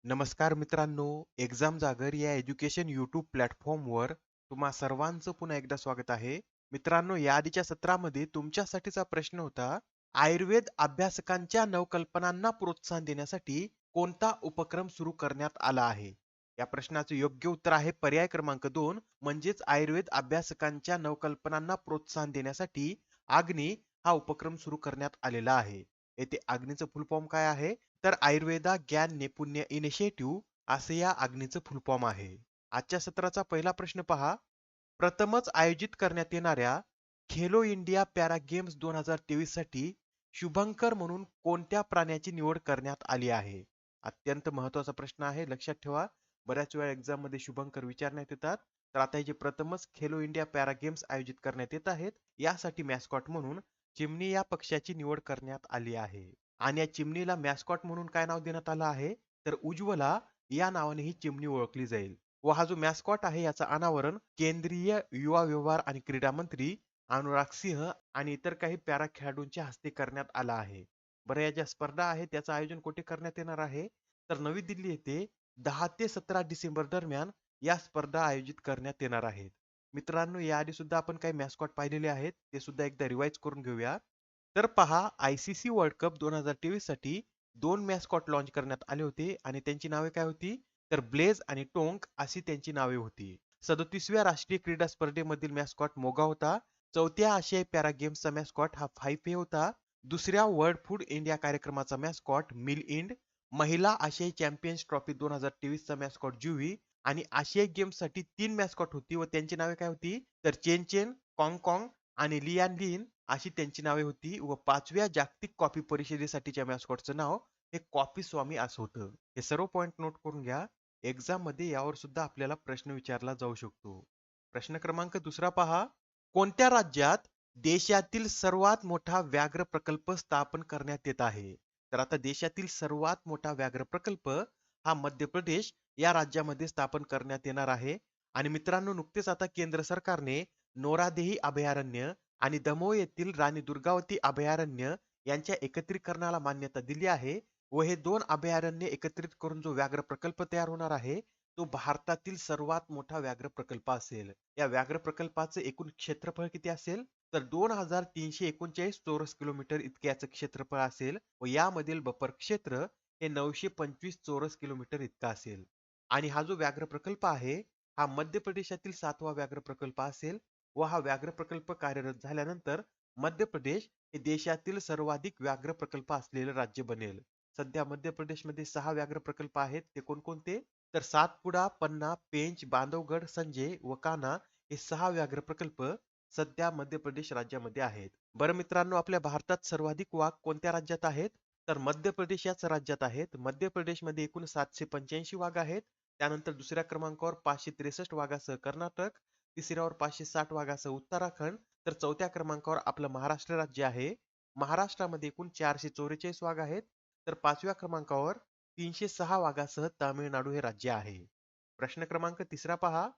नमस्कार मित्रांनो, एक्झाम जागर या एज्युकेशन यूट्यूब प्लॅटफॉर्मवर तुम्हा सर्वांचं पुन्हा एकदा स्वागत आहे. मित्रांनो, या आधीच्या सत्रामध्ये तुमच्यासाठीचा प्रश्न होता, आयुर्वेद अभ्यासकांच्या नवकल्पनांना प्रोत्साहन देण्यासाठी कोणता उपक्रम सुरू करण्यात आला आहे? या प्रश्नाचं योग्य उत्तर आहे पर्याय क्रमांक 2, म्हणजेच आयुर्वेद अभ्यासकांच्या नवकल्पनांना प्रोत्साहन देण्यासाठी आग्नी हा उपक्रम सुरू करण्यात आलेला आहे. येथे आग्नीचं फुल फॉर्म काय आहे? तर आयुर्वेदा ज्ञान नैपुण्य इनिशिएटिव्ह असे या आग्नीचं फुल फॉर्म आहे. आजच्या सत्राचा पहिला प्रश्न पहा. प्रथमच आयोजित करण्यात येणाऱ्या खेलो इंडिया पॅरा गेम्स 2023 साठी शुभंकर म्हणून कोणत्या प्राण्याची निवड करण्यात आली आहे? अत्यंत महत्वाचा प्रश्न आहे, लक्षात ठेवा. बऱ्याच वेळा एक्झाम मध्ये शुभंकर विचारण्यात येतात. तर आता हे जे प्रथमच खेलो इंडिया पॅरा गेम्स आयोजित करण्यात येत आहेत, यासाठी मॅस्कॉट म्हणून चिमणी या पक्ष्याची निवड करण्यात आली आहे. आणि या चिमणीला मॅस्कॉट म्हणून काय नाव देण्यात आलं आहे? तर उज्ज्वला या नावाने ही चिमणी ओळखली जाईल. व हा जो मॅस्कॉट आहे याचं अनावरण केंद्रीय युवा व्यवहार आणि क्रीडा मंत्री अनुराग सिंह आणि इतर काही पॅरा खेळाडूंच्या हस्ते करण्यात आला आहे. बरं, या ज्या स्पर्धा आहेत त्याचं आयोजन कुठे करण्यात येणार आहे? तर नवी दिल्ली येथे 10 ते 17 डिसेंबर दरम्यान या स्पर्धा आयोजित करण्यात येणार आहेत. मित्रांनो, याआधी सुद्धा आपण काही मॅस्कॉट पाहिलेले आहेत, ते सुद्धा एकदा रिवाइज करून घेऊया. तर पहा, आयसीसी वर्ल्ड कप 2023 साठी दोन मॅस्कॉट लॉन्च करण्यात आले होते आणि त्यांची नावे काय होती? तर ब्लेज आणि टोंक अशी त्यांची नावे होती. 37व्या राष्ट्रीय क्रीडा स्पर्धेमधील मॅस्कॉट मोगा होता. चौथ्या आशियाई पॅरा गेम्सचा मॅस्कॉट हा फायफे होता. दुसऱ्या वर्ल्ड फूड इंडिया कार्यक्रमाचा मॅस्कॉट मिल इंड. महिला आशियाई चॅम्पियन्स ट्रॉफी 2023 चा मॅस्कॉट जुवी आणि आशियाई गेम्स साठी 3 मॅस्कॉट होती व त्यांची नावे काय होती? तर चेन चेन, कॉंग कॉंग आणि लियान लिन अशी त्यांची नावे होती. व 5व्या जागतिक कॉफी परिषदेसाठीच्या मॅस्कॉटचं नाव हे कॉफी स्वामी असं होतं. हे सर्व पॉइंट नोट करून घ्या. एक्झाम मध्ये यावर सुद्धा आपल्याला प्रश्न विचारला जाऊ शकतो. प्रश्न क्रमांक दुसरा पहा. कोणत्या राज्यात देशातील सर्वात मोठा व्याघ्र प्रकल्प स्थापन करण्यात येत आहे? तर आता देशातील सर्वात मोठा व्याघ्र प्रकल्प हा मध्य प्रदेश या राज्यामध्ये स्थापन करण्यात येणार आहे. आणि मित्रांनो, नुकतेच आता केंद्र सरकारने नोरादेही अभयारण्य आणि दमोह येथील राणी दुर्गावती अभयारण्य यांच्या एकत्रीकरणाला मान्यता दिली आहे. व हे दोन अभयारण्य एकत्रित करून जो व्याघ्र प्रकल्प तयार होणार आहे, तो भारतातील सर्वात मोठा व्याघ्र प्रकल्प असेल. या व्याघ्र प्रकल्पाचे एकूण क्षेत्रफळ किती असेल? तर 2339 चौरस किलोमीटर इतके याचं क्षेत्रफळ असेल व यामधील बफर क्षेत्र हे 925 चौरस किलोमीटर इतका असेल. आणि हा जो व्याघ्र प्रकल्प आहे, हा मध्य प्रदेशातील 7वा व्याघ्र प्रकल्प असेल. व हा व्याघ्र प्रकल्प कार्यरत झाल्यानंतर मध्य प्रदेश हे देशातील सर्वाधिक व्याघ्र प्रकल्प असलेले राज्य बनेल. सध्या मध्य प्रदेशमध्ये 6 व्याघ्र प्रकल्प आहेत. ते कोणकोणते? तर सातपुडा, पन्ना, पेंच, बांधवगड, संजय व कान्हा हे 6 व्याघ्र प्रकल्प सध्या मध्य प्रदेश राज्यामध्ये आहेत. बरं मित्रांनो, आपल्या भारतात सर्वाधिक वाघ कोणत्या राज्यात आहेत? तर मध्य प्रदेश याच राज्यात आहेत. मध्य प्रदेशमध्ये एकूण 785 वाघ आहेत. त्यानंतर दुसऱ्या क्रमांकावर 563 वाघासह कर्नाटक, तिसऱ्यावर 560 वाघासह उत्तराखंड, तर चौथ्या क्रमांकावर आपलं महाराष्ट्र राज्य आहे. महाराष्ट्रामध्ये एकूण 444 वाघ आहेत. तर पाचव्या क्रमांकावर 306 वाघासह तामिळनाडू हे राज्य आहे. प्रश्न क्रमांक तिसरा पहा.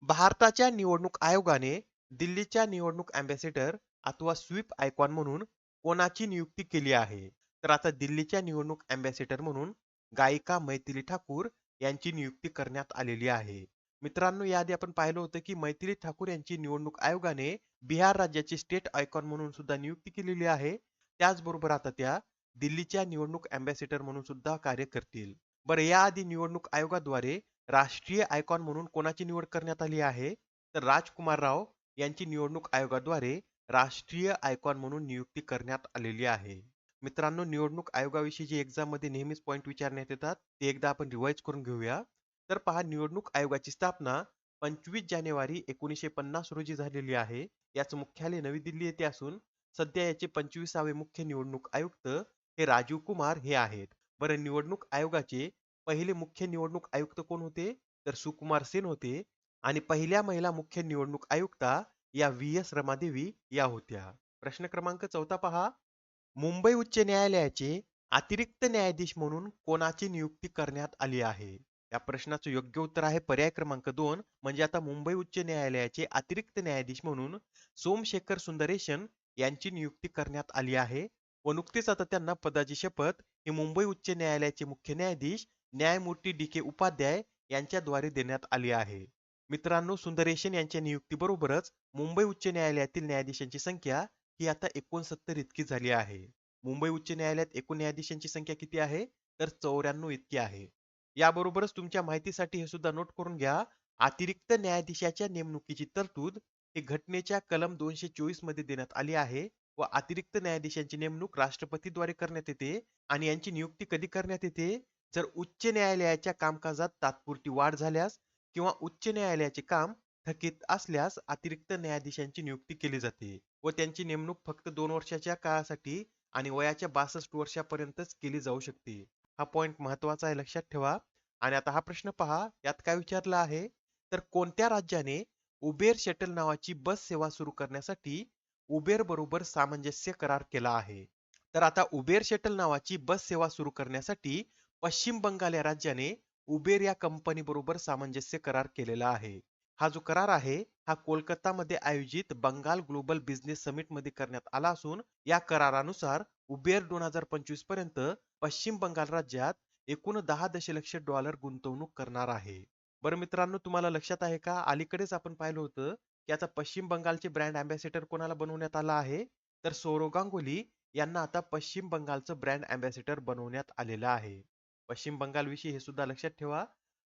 भारताच्या निवडणूक आयोगाने दिल्लीच्या निवडणूक अँबॅसेडर अथवा स्वीप आयकॉन म्हणून कोणाची नियुक्ती केली आहे? तर आता दिल्लीच्या निवडणूक अँबॅसेडर म्हणून गायिका मैथिली ठाकूर यांची नियुक्ती करण्यात आलेली आहे. मित्रांनो, याआधी आपण पाहिलं होतं की मैथिली ठाकूर यांची निवडणूक आयोगाने बिहार राज्याची स्टेट आयकॉन म्हणून सुद्धा नियुक्ती केलेली आहे. त्याचबरोबर आता त्या दिल्लीच्या निवडणूक अँबॅसेडर म्हणून सुद्धा कार्य करतील. बरं, याआधी निवडणूक आयोगाद्वारे राष्ट्रीय आयकॉन म्हणून कोणाची निवड करण्यात आली आहे? तर राजकुमार राव यांची निवडणूक आयोगाद्वारे राष्ट्रीय आयकॉन म्हणून नियुक्ती करण्यात आलेली आहे. मित्रांनो, निवडणूक आयोगाविषयी जे एक्झाम मध्ये नेहमीच पॉइंट विचारण्यात येतात, ते एकदा आपण रिवाइज करून घेऊया. तर पहा, निवडणूक आयोगाची स्थापना 25 जानेवारी 1950 रोजी झालेली आहे. याचं मुख्यालय नवी दिल्ली येथे असून सध्या याचे 25वे मुख्य निवडणूक आयुक्त हे राजीव कुमार हे आहेत. बरं, निवडणूक आयोगाचे पहिले मुख्य निवडणूक आयुक्त कोण होते? तर सुकुमार सेन होते. आणि पहिल्या महिला मुख्य निवडणूक आयुक्ता या व्ही.एस. रमादेवी या होत्या. प्रश्न क्रमांक चौथा पहा. मुंबई उच्च न्यायालयाचे अतिरिक्त न्यायाधीश म्हणून कोणाची नियुक्ती करण्यात आली आहे? या प्रश्नाचं योग्य उत्तर आहे पर्याय क्रमांक 2, म्हणजे आता मुंबई उच्च न्यायालयाचे अतिरिक्त न्यायाधीश म्हणून सोमशेखर सुंदरेशन यांची नियुक्ती करण्यात आली आहे. व नुकतीच आता त्यांना पदाची शपथ हे मुंबई उच्च न्यायालयाचे मुख्य न्यायाधीश न्यायमूर्ती डी के उपाध्याय यांच्याद्वारे देण्यात आली आहे. मित्रांनो, सुंदरेशन यांच्या नियुक्तीबरोबरच मुंबई उच्च न्यायालयातील न्यायाधीशांची संख्या ही आता 69 इतकी झाली आहे. मुंबई उच्च न्यायालयात एकूण न्यायाधीशांची संख्या किती आहे? तर 94 इतकी आहे. याबरोबरच तुमच्या माहितीसाठी हे सुद्धा नोट करून घ्या, अतिरिक्त न्यायाधीशाच्या नेमणुकीची तरतूद ही घटनेच्या कलम 224 मध्ये देण्यात आली आहे व अतिरिक्त न्यायाधीशांची नेमणूक राष्ट्रपतीद्वारे करण्यात येते आणि यांची नियुक्ती कधी करण्यात येते? जर उच्च न्यायालयाच्या कामकाजात तात्पुरती वाढ झाल्यास किंवा उच्च न्यायालयाचे काम थकीत असल्यास अतिरिक्त न्यायाधीशांची नियुक्ती केली जाते व त्यांची नेमणूक फक्त 2 वर्षाच्या काळासाठी आणि वयाच्या 62 वर्षापर्यंतच केली जाऊ शकते. हा पॉइंट महत्वाचा आहे, लक्षात ठेवा. आणि आता हा प्रश्न पहा, यात काय विचारला आहे? तर कोणत्या राज्याने उबेर शटल नावाची बस सेवा सुरू करण्यासाठी उबेर बरोबर सामंजस्य करार केला आहे? तर आता उबेर शटल नावाची बस सेवा सुरू करण्यासाठी पश्चिम बंगाल या राज्याने उबेर या कंपनी बरोबर सामंजस्य करार केलेला आहे. हा जो करार आहे हा कोलकातामध्ये आयोजित बंगाल ग्लोबल बिझनेस समिट मध्ये करण्यात आला असून या करारानुसार उबेर 2025 पर्यंत पश्चिम बंगाल राज्यात एकूण 10 दशलक्ष डॉलर गुंतवणूक करणार आहे. बरं मित्रांनो, तुम्हाला लक्षात आहे का, अलीकडेच आपण पाहिलं होतं की आता पश्चिम बंगालचे ब्रँड अँबॅसेडर कोणाला बनवण्यात आला आहे? तर सौरव गांगुली यांना आता पश्चिम बंगालचं ब्रँड अँबॅसेडर बनवण्यात आलेलं आहे. पश्चिम बंगाल विषयी हे सुद्धा लक्षात ठेवा.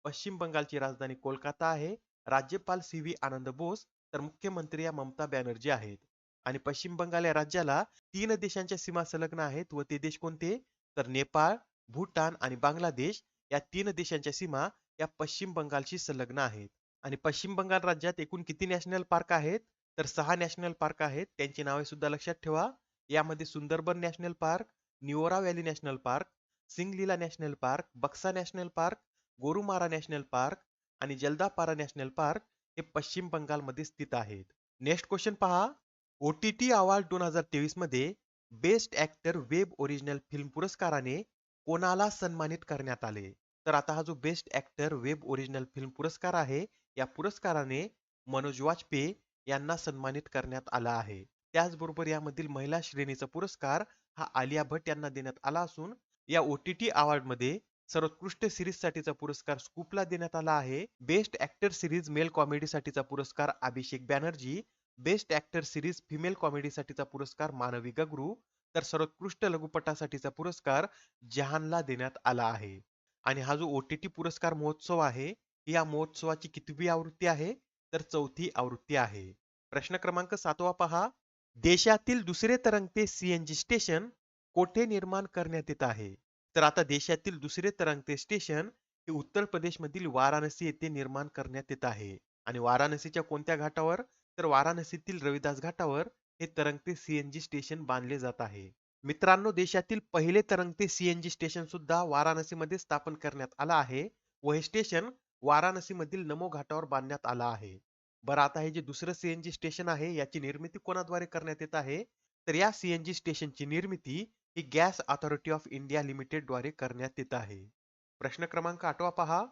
पश्चिम बंगालची राजधानी कोलकाता आहे. राज्यपाल सी.व्ही. आनंद बोस तर मुख्यमंत्री या ममता बॅनर्जी आहेत. आणि पश्चिम बंगाल या राज्याला 3 देशांच्या सीमा संलग्न आहेत व ते देश कोणते? तर नेपाळ, भूटान आणि बांगलादेश या 3 देशांच्या सीमा या पश्चिम बंगालशी संलग्न आहेत. आणि पश्चिम बंगाल राज्यात एकूण किती नॅशनल पार्क आहेत? तर 6 नॅशनल पार्क आहेत. त्यांची नावे सुद्धा लक्षात ठेवा. यामध्ये Sundarban national park, Neora valley national park, Singalila national park, Buxa national park, Gorumara national park आणि जलदापारा नॅशनल पार्क हे पश्चिम बंगालमध्ये स्थित आहेत. नेक्स्ट क्वेश्चन पहा. OTT अवॉर्ड 2023 मध्ये best actor web original film पुरस्काराने कोणाला सन्मानित करण्यात आले? तर आता हा जो best actor web original film पुरस्कार आहे या पुरस्काराने मनोज वाजपेयी यांना सन्मानित करण्यात आला आहे. त्याचबरोबर यामधील महिला श्रेणीचा पुरस्कार हा आलिया भट्ट यांना देण्यात आला असून या OTT अवॉर्ड मध्ये सर्वोत्कृष्ट सिरीज साठीचा पुरस्कार स्कूपला देण्यात आला आहे. Best actor series male comedy साठीचा पुरस्कार Abhishek Banerjee, best actor series female comedy साठीचा पुरस्कार मानवी गगरू तर सर्वोत्कृष्ट लघुपटासाठीचा पुरस्कार जहानला देण्यात आला आहे. आणि हा जो OTT पुरस्कार महोत्सव आहे, या महोत्सवाची कितवी आवृत्ती आहे? तर 4थी आवृत्ती आहे. प्रश्न क्रमांक 7वा पहा. देशातील दुसरे तरंगते CNG स्टेशन कोठे निर्माण करण्यात येत आहे? तर आता देशातील दुसरे तरंगते स्टेशन हे उत्तर प्रदेशमधील वाराणसी येथे निर्माण करण्यात येत आहे. आणि वाराणसीच्या कोणत्या घाटावर? तर वाराणसीतील रविदास घाटावर हे तरंगते CNG स्टेशन बांधले जात आहे. मित्रांनो, देशातील पहिले तरंगते CNG स्टेशन सुद्धा वाराणसीमध्ये स्थापन करण्यात आला आहे व हे स्टेशन वाराणसीमधील नमो घाटावर बांधण्यात आला आहे. बरं, आता हे जे दुसरं CNG स्टेशन आहे याची निर्मिती कोणाद्वारे करण्यात येत आहे? तर या CNG स्टेशनची निर्मिती ही gas authority of India limited द्वारे करण्यात येत आहे. प्रश्न क्रमांक 8वा पहा.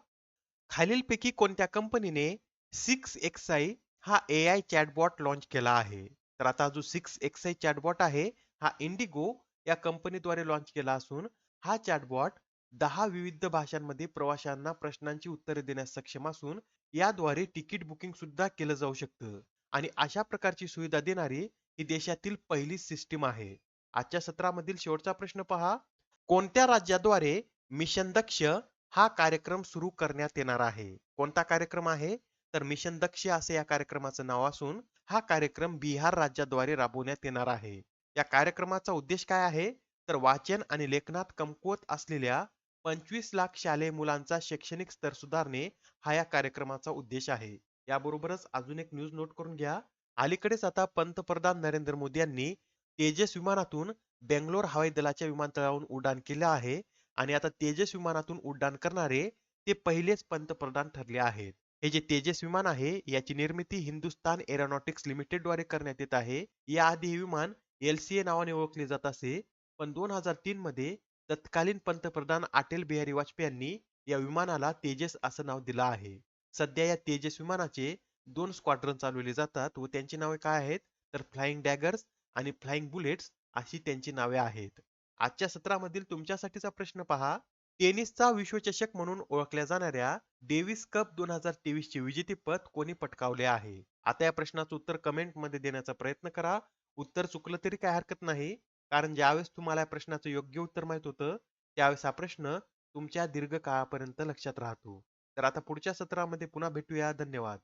खालीलपैकी कोणत्या कंपनीने 6xi हा AI चॅटबॉट लॉन्च केला आहे? तर आता जो 6xi चॅटबॉट आहे हा इंडिगो या कंपनीद्वारे लॉन्च केला असून हा चॅटबॉट 10 विविध भाषांमध्ये प्रवाशांना प्रश्नांची उत्तरे देण्यास सक्षम असून याद्वारे तिकीट बुकिंग सुद्धा केलं जाऊ शकतं. आणि अशा प्रकारची सुविधा देणारी ही देशातील पहिली सिस्टीम आहे. आजच्या सत्रामधील शेवटचा प्रश्न पहा. कोणत्या राज्याद्वारे मिशन दक्ष हा कार्यक्रम सुरू करण्यात येणार आहे? कोणता कार्यक्रम आहे? तर मिशन दक्ष असे या कार्यक्रमाचं नाव असून हा कार्यक्रम बिहार राज्याद्वारे राबवण्यात येणार आहे. या कार्यक्रमाचा उद्देश काय आहे? तर वाचन आणि लेखनात कमकुवत असलेल्या 25 लाख शालेय मुलांचा शैक्षणिक स्तर सुधारणे हा या कार्यक्रमाचा उद्देश आहे. याबरोबरच अजून एक न्यूज नोट करून घ्या. अलीकडेच आता पंतप्रधान नरेंद्र मोदी यांनी तेजस विमानातून बेंगलोर हवाई दलाच्या विमानतळावरून उड्डाण केलं आहे आणि आता तेजस विमानातून उड्डाण करणारे ते पहिलेच पंतप्रधान ठरले आहेत. हे जे तेजस विमान आहे याची निर्मिती हिंदुस्तान एरोनॉटिक्स लिमिटेड द्वारे करण्यात येत आहे. याआधी हे विमान LCA नावाने ओळखले जात असे, पण 2003 मध्ये तत्कालीन पंतप्रधान अटल बिहारी वाजपेयी यांनी या विमानाला तेजस असं नाव दिलं आहे. सध्या या तेजस विमानाचे 2 स्क्वाड्रन चालवले जातात व त्यांची नावे काय आहेत? तर फ्लाइंग डॅगर्स आणि फ्लाइंग बुलेट्स अशी त्यांची नावे आहेत. आजच्या सत्रामधील तुमच्यासाठीचा प्रश्न पहा. टेनिसचा विश्वचषक म्हणून ओळखल्या जाणाऱ्या डेव्हिस कप 2023 चे विजेतेपद कोणी पटकावले आहे? आता या प्रश्नाचं उत्तर कमेंट मध्ये देण्याचा प्रयत्न करा. उत्तर चुकलं तरी काही हरकत नाही, कारण ज्यावेळेस तुम्हाला या प्रश्नाचं योग्य उत्तर माहित होतं, त्यावेळेस हा प्रश्न तुमच्या दीर्घकाळापर्यंत लक्षात राहतो. तर आता पुढच्या सत्रामध्ये पुन्हा भेटूया. धन्यवाद.